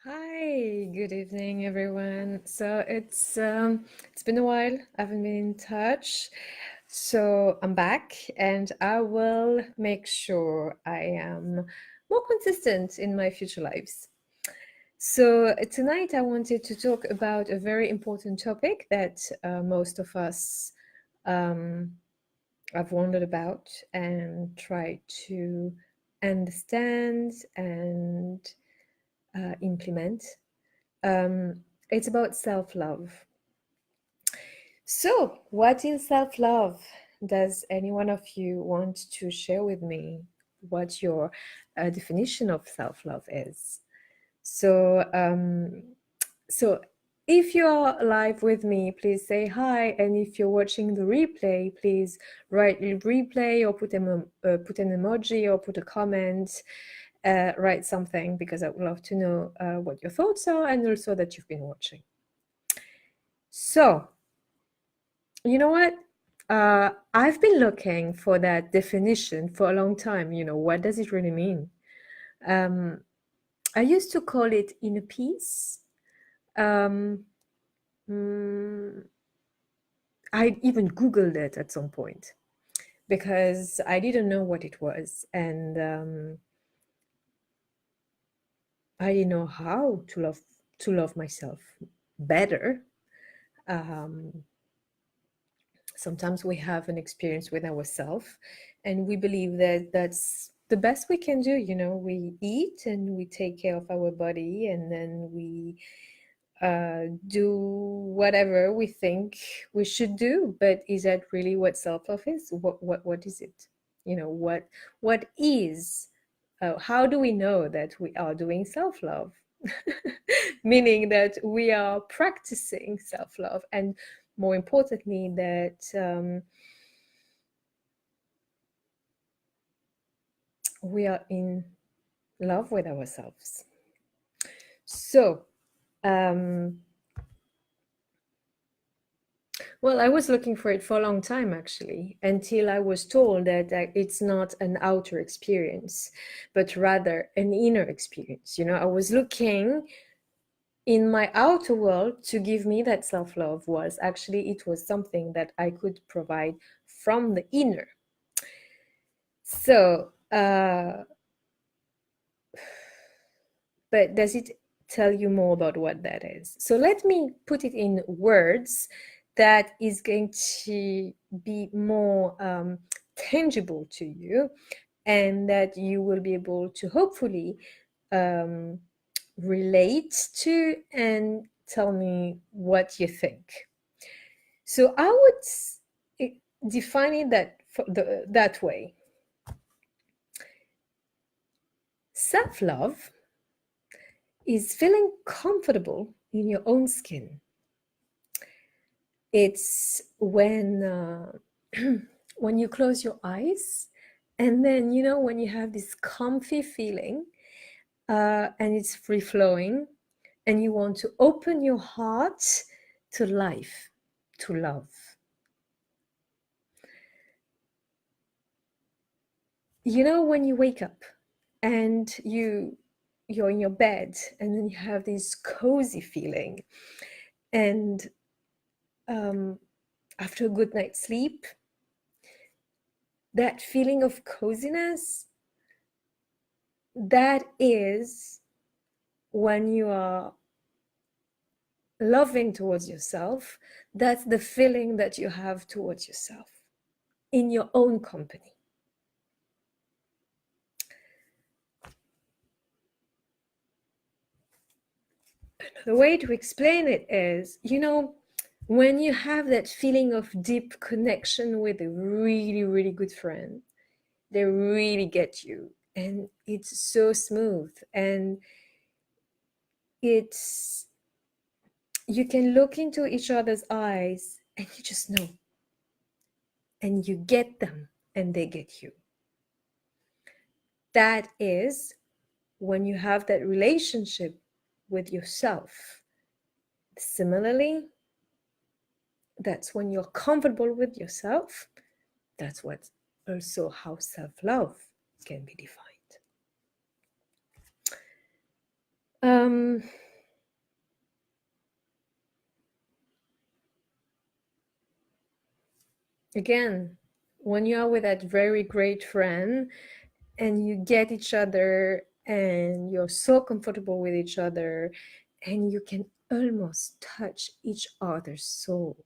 Hi, good evening, everyone. So it's been a while. I haven't been in touch. So I'm back and I will make sure I am more consistent in my future lives. So tonight I wanted to talk about a very important topic that most of us um, have wondered about and tried to understand and implement. It's about self love. So, what is self love? Does any one of you want to share with me what your definition of self love is? So, so if you're live with me, please say hi. And if you're watching the replay, please write replay or put an emoji or put a comment. Write something because I would love to know what your thoughts are and also that you've been watching. So, you know what? I've been looking for that definition for a long time. What does it really mean? Um, I used to call it inner peace. Um, mm, I even Googled it at some point because I didn't know what it was. And I didn't know how to love myself better. Um, Sometimes we have an experience with ourselves and we believe that that's the best we can do. We eat and we take care of our body and then we do whatever we think we should do. But is that really what self-love is? What is it? What is how do we know that we are doing self-love? Meaning that we are practicing self-love, and more importantly that we are in love with ourselves. So um, well, I was looking for it for a long time, actually, until I was told that it's not an outer experience, but rather an inner experience. I was looking in my outer world to give me that self-love. Was actually, it was something that I could provide from the inner. So, but does it tell you more about what that is? So let me put it in words that is going to be more tangible to you, and that you will be able to hopefully um, relate to and tell me what you think. So I would define it that way. Self-love is feeling comfortable in your own skin. It's when you close your eyes, and then when you have this comfy feeling, and it's free flowing, and you want to open your heart to life, to love. When you wake up and you're in your bed, and then you have this cozy feeling, and after a good night's sleep, that feeling of coziness, that is when you are loving towards yourself. That's the feeling that you have towards yourself in your own company. The way to explain it is, when you have that feeling of deep connection with a really, really good friend, they really get you, and it's so smooth, and it's you can look into each other's eyes and you just know, and you get them and they get you. That is when you have that relationship with yourself. Similarly, that's when you're comfortable with yourself. That's what also how self-love can be defined. Um, Again, when you are with that very great friend and you get each other and you're so comfortable with each other and you can almost touch each other's soul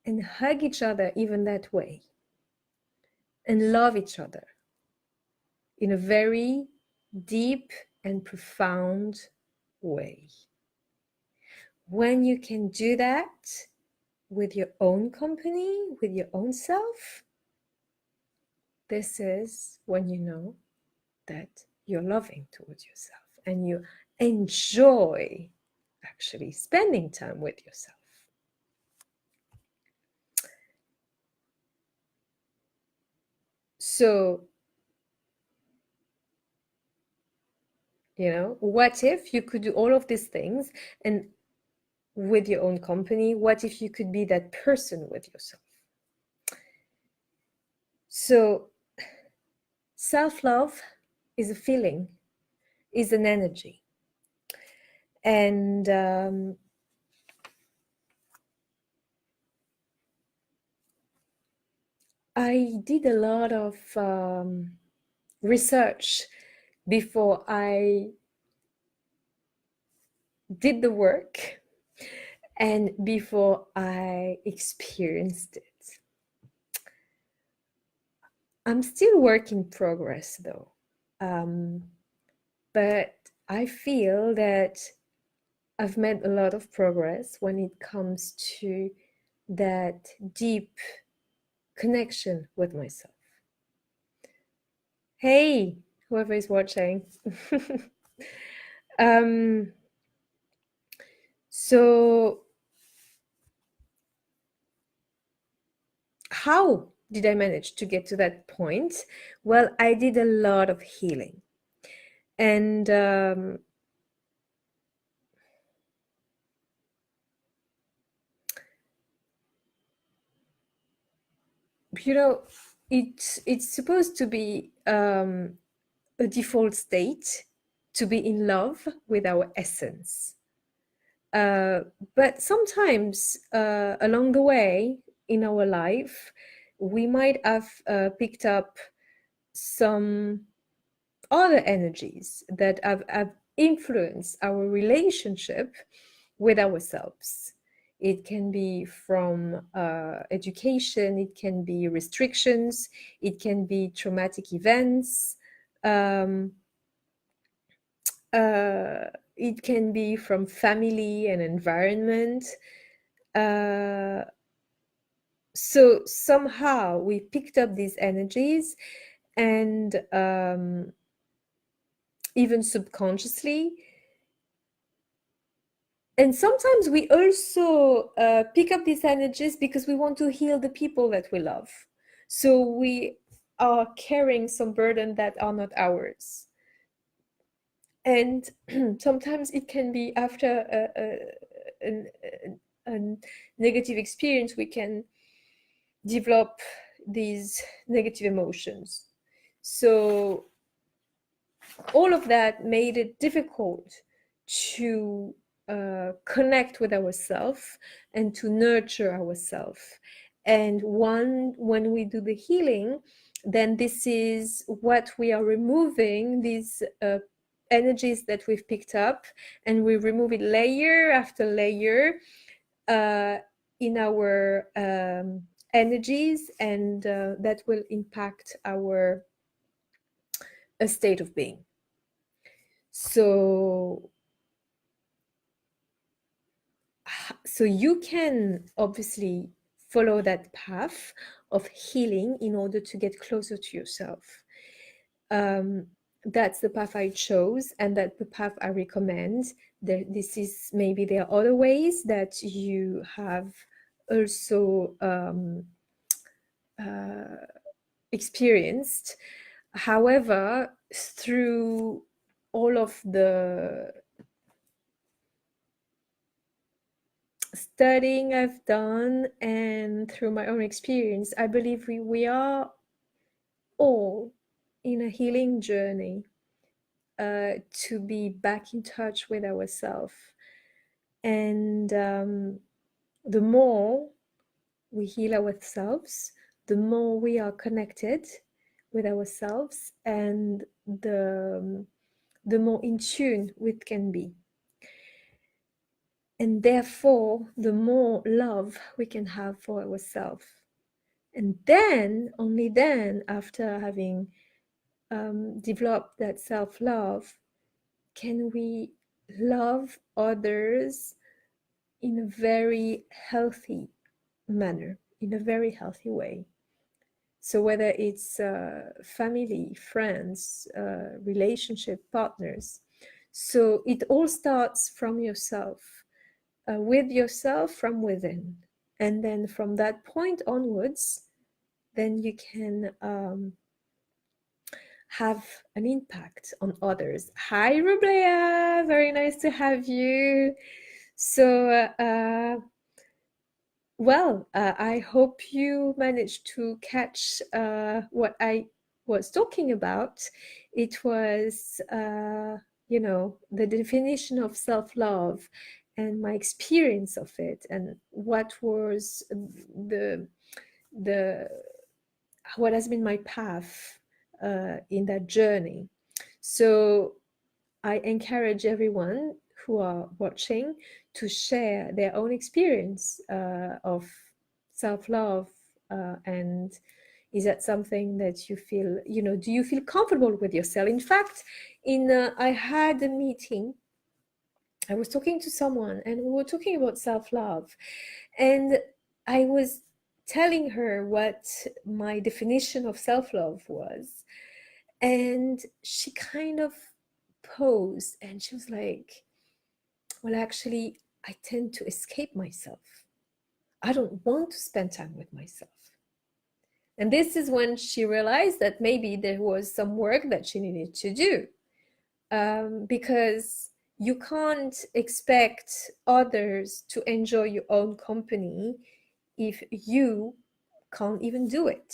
and hug each other even that way and love each other in a very deep and profound way. When you can do that with your own company, with your own self, this is when you know that you're loving towards yourself and you enjoy actually spending time with yourself. So, what if you could do all of these things and with your own company? What if you could be that person with yourself? So, self-love is a feeling, is an energy. And I did a lot of research before I did the work and before I experienced it. I'm still work in progress though. But I feel that I've made a lot of progress when it comes to that deep connection with myself. Hey, whoever is watching. So how did I manage to get to that point? Well, I did a lot of healing. And it's supposed to be a default state to be in love with our essence. Uh, but sometimes along the way in our life, we might have picked up some other energies that have influenced our relationship with ourselves. It can be from education, it can be restrictions, it can be traumatic events, um, it can be from family and environment. Uh, so somehow we picked up these energies and even subconsciously. And sometimes we also pick up these energies because we want to heal the people that we love. So we are carrying some burden that are not ours. And sometimes it can be after a negative experience, we can develop these negative emotions. So all of that made it difficult to connect with ourselves and to nurture ourselves. And when we do the healing, then this is what we are removing, these energies that we've picked up, and we remove it layer after layer in our energies, and that will impact our state of being. So you can obviously follow that path of healing in order to get closer to yourself. That's the path I chose, and that's the path I recommend. There are other ways that you have also experienced. However, through all of the studying I've done and through my own experience, I believe we are all in a healing journey. to be back in touch with ourselves. And the more we heal ourselves, the more we are connected with ourselves, and the more in tune we can be. And therefore, the more love we can have for ourselves. And then, only then, after having developed that self-love, can we love others in a very healthy manner, in a very healthy way. So whether it's family, friends, relationship, partners. So it all starts from yourself, with yourself from within. And then from that point onwards, then you can have an impact on others. Hi, Rublea, very nice to have you. So, I hope you managed to catch what I was talking about. It was, the definition of self-love and my experience of it, and what was the what has been my path in that journey. So I encourage everyone who are watching to share their own experience of self-love, and is that something that you feel, do you feel comfortable with yourself? In fact, I had a meeting, I was talking to someone, and we were talking about self-love, and I was telling her what my definition of self-love was, and she kind of paused, and she was like, well, actually, I tend to escape myself. I don't want to spend time with myself. And this is when she realized that maybe there was some work that she needed to do, because you can't expect others to enjoy your own company if you can't even do it.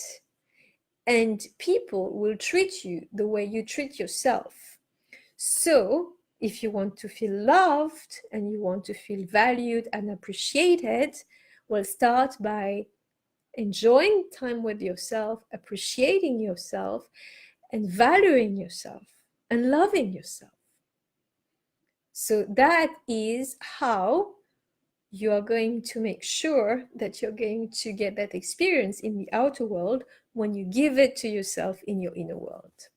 And people will treat you the way you treat yourself. So if you want to feel loved and you want to feel valued and appreciated, well, start by enjoying time with yourself, appreciating yourself, and valuing yourself and loving yourself. So that is how you are going to make sure that you're going to get that experience in the outer world when you give it to yourself in your inner world.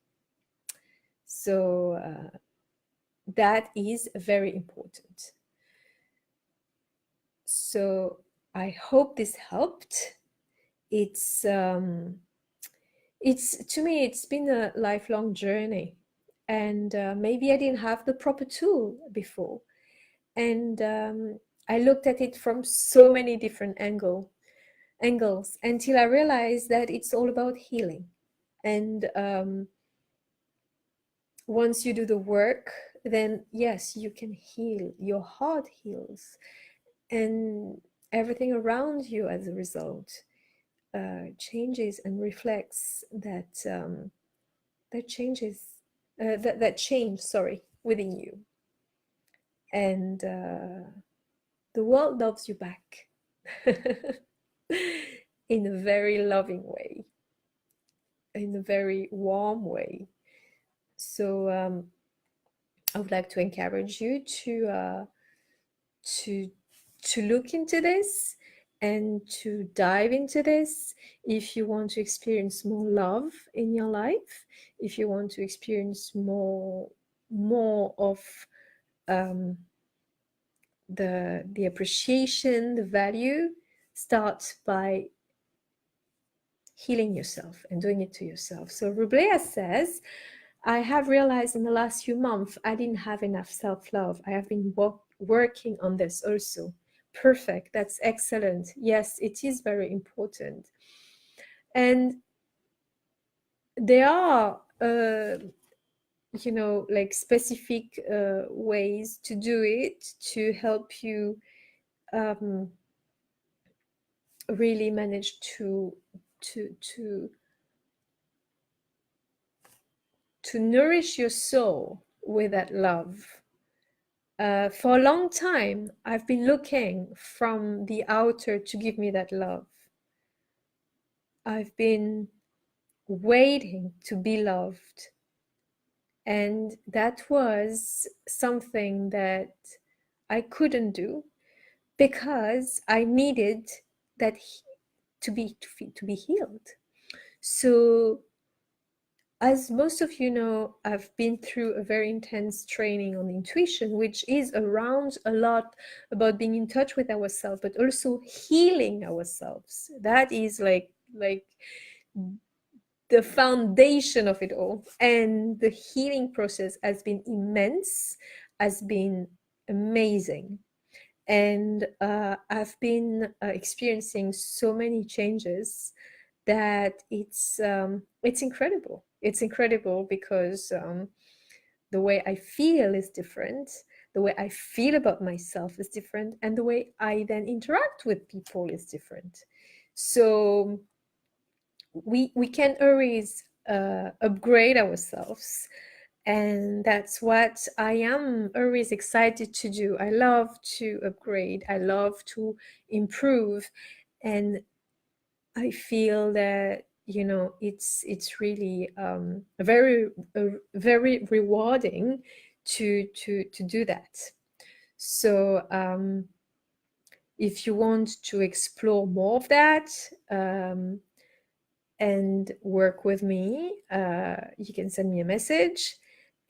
So that is very important. So I hope this helped. It's to me, it's been a lifelong journey, and maybe I didn't have the proper tool before, and I looked at it from so many different angles until I realized that it's all about healing. And once you do the work, then yes, you can heal. Your heart heals, and everything around you as a result changes and reflects that that change, within you. And the world loves you back in a very loving way, in a very warm way. So I would like to encourage you to look into this and to dive into this. If you want to experience more love in your life, if you want to experience more of the appreciation, the value, start by healing yourself and doing it to yourself. So Rublea says, I have realized in the last few months I didn't have enough self-love. I have been working on this also. Perfect. That's excellent. Yes, it is very important. And there are, like specific ways to do it to help you really manage to nourish your soul with that love. For a long time, I've been looking from the outer to give me that love. I've been waiting to be loved. And that was something that I couldn't do because I needed that to be healed. So, as most of you know, I've been through a very intense training on intuition, which is around a lot about being in touch with ourselves, but also healing ourselves. That is like the foundation of it all. And the healing process has been immense, has been amazing. And I've been experiencing so many changes that it's incredible. It's incredible because the way I feel is different, the way I feel about myself is different, and the way I then interact with people is different. So we can always upgrade ourselves, and that's what I am always excited to do. I love to upgrade, I love to improve, and I feel that, you know, it's really very rewarding to do that. So if you want to explore more of that and work with me, you can send me a message.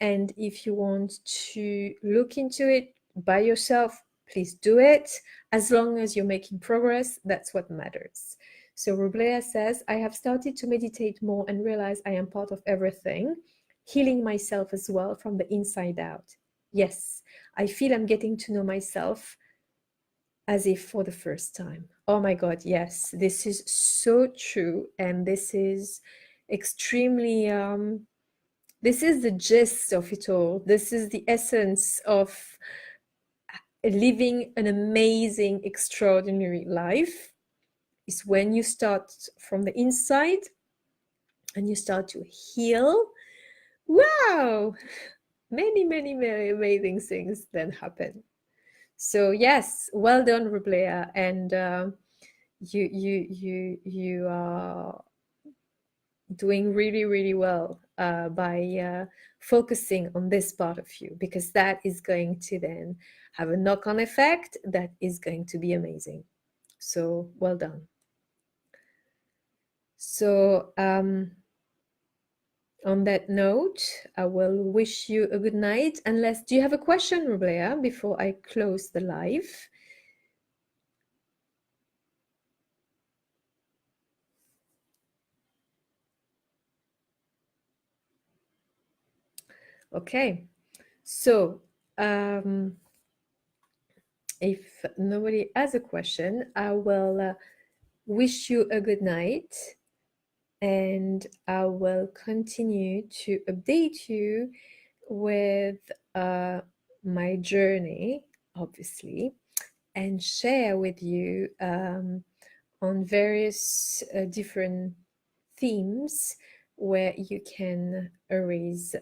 And if you want to look into it by yourself, please do it. As long as you're making progress, that's what matters. So Rublea says, I have started to meditate more and realize I am part of everything, healing myself as well from the inside out. Yes, I feel I'm getting to know myself as if for the first time. Oh my God, yes, this is so true. And this is extremely, this is the gist of it all. This is the essence of living an amazing, extraordinary life, is when you start from the inside and you start to heal. Wow, many amazing things then happen. So yes, well done, Rublea, and you are doing really well by focusing on this part of you, because that is going to then have a knock-on effect that is going to be amazing. So well done. So on that note, I will wish you a good night. Unless, do you have a question, Rublea, before I close the live? Okay, so if nobody has a question, I will wish you a good night, and I will continue to update you with my journey, obviously, and share with you on various different themes where you can erase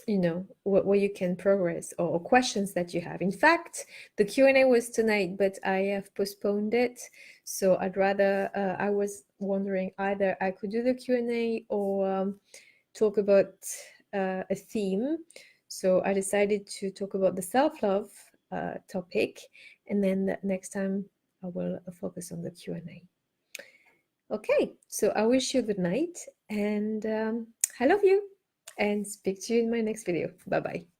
you know, where you can progress, or questions that you have. In fact, the Q&A was tonight, but I have postponed it. So I'd rather, I was wondering either I could do the Q&A or talk about a theme. So I decided to talk about the self-love topic, and then the next time I will focus on the Q&A. Okay, so I wish you a good night, and I love you, and speak to you in my next video. Bye bye.